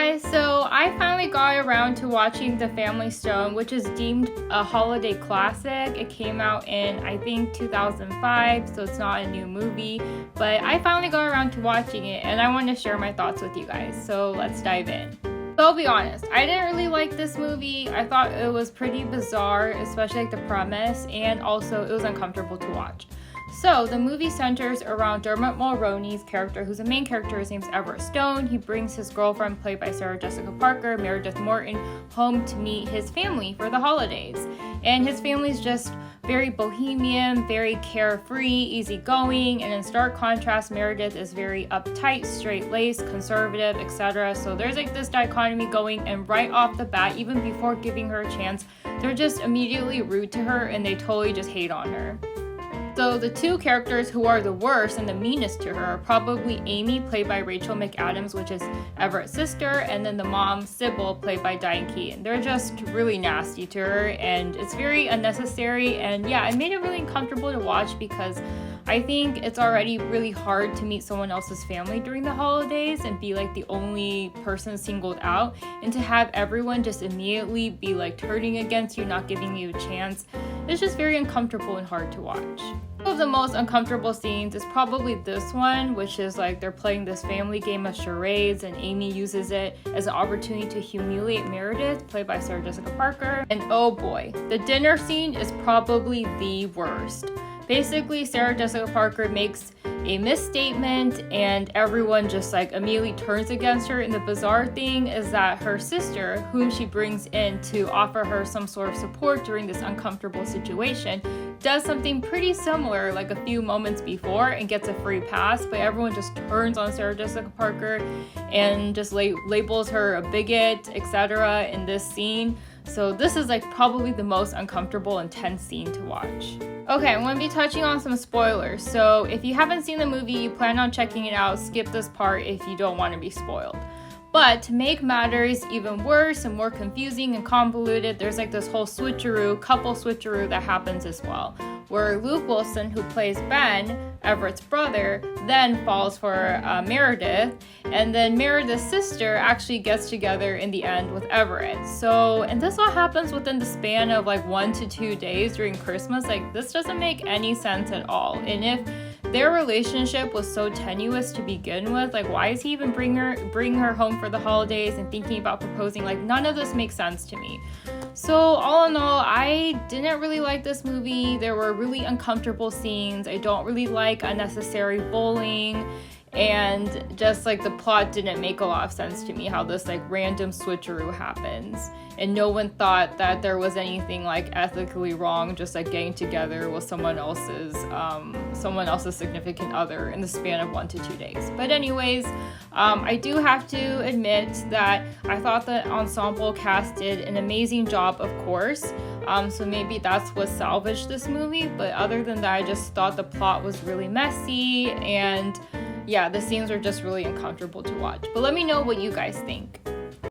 guys, so I finally got around to watching The Family Stone, which is deemed a holiday classic. It came out in, I think, 2005, so it's not a new movie, but I finally got around to watching it and I want to share my thoughts with you guys, so let's dive in. So I'll be honest, I didn't really like this movie. I thought it was pretty bizarre, especially like the premise, and also it was uncomfortable to watch. So, the movie centers around Dermot Mulroney's character, who's the main character. His name's Everett Stone. He brings his girlfriend, played by Sarah Jessica Parker, Meredith Morton, home to meet his family for the holidays. And his family's just very bohemian, very carefree, easygoing, and in stark contrast, Meredith is very uptight, straight-laced, conservative, etc. So there's like this dichotomy going, and right off the bat, even before giving her a chance, they're just immediately rude to her and they totally just hate on her. So the two characters who are the worst and the meanest to her are probably Amy, played by Rachel McAdams, which is Everett's sister, and then the mom, Sybil, played by Diane Keaton. They're just really nasty to her, and it's very unnecessary, and yeah, it made it really uncomfortable to watch because I think it's already really hard to meet someone else's family during the holidays and be like the only person singled out, and to have everyone just immediately be like turning against you, not giving you a chance, it's just very uncomfortable and hard to watch. One of the most uncomfortable scenes is probably this one, which is like they're playing this family game of charades and Amy uses it as an opportunity to humiliate Meredith, played by Sarah Jessica Parker. And oh boy, the dinner scene is probably the worst. Basically, Sarah Jessica Parker makes a misstatement and everyone just like immediately turns against her. And the bizarre thing is that her sister, whom she brings in to offer her some sort of support during this uncomfortable situation, does something pretty similar like a few moments before and gets a free pass, but everyone just turns on Sarah Jessica Parker and just labels her a bigot, etc. in this scene. So this is like probably the most uncomfortable and tense scene to watch. Okay, I'm going to be touching on some spoilers. So if you haven't seen the movie, you plan on checking it out, skip this part if you don't want to be spoiled. But to make matters even worse and more confusing and convoluted, there's like this whole couple switcheroo that happens as well, where Luke Wilson, who plays Ben, Everett's brother, then falls for Meredith, and then Meredith's sister actually gets together in the end with Everett. So, and this all happens within the span of like 1 to 2 days during Christmas. Like, this doesn't make any sense at all. And if their relationship was so tenuous to begin with, like why is he even bring her home for the holidays and thinking about proposing? Like, none of this makes sense to me. So all in all, I didn't really like this movie. There were really uncomfortable scenes. I don't really like unnecessary bullying, and just like the plot didn't make a lot of sense to me, how this like random switcheroo happens and no one thought that there was anything like ethically wrong just like getting together with someone else's significant other in the span of 1 to 2 days. But anyways, I do have to admit that I thought the ensemble cast did an amazing job, of course. So maybe that's what salvaged this movie, but other than that, I just thought the plot was really messy, and yeah, the scenes were just really uncomfortable to watch. But let me know what you guys think.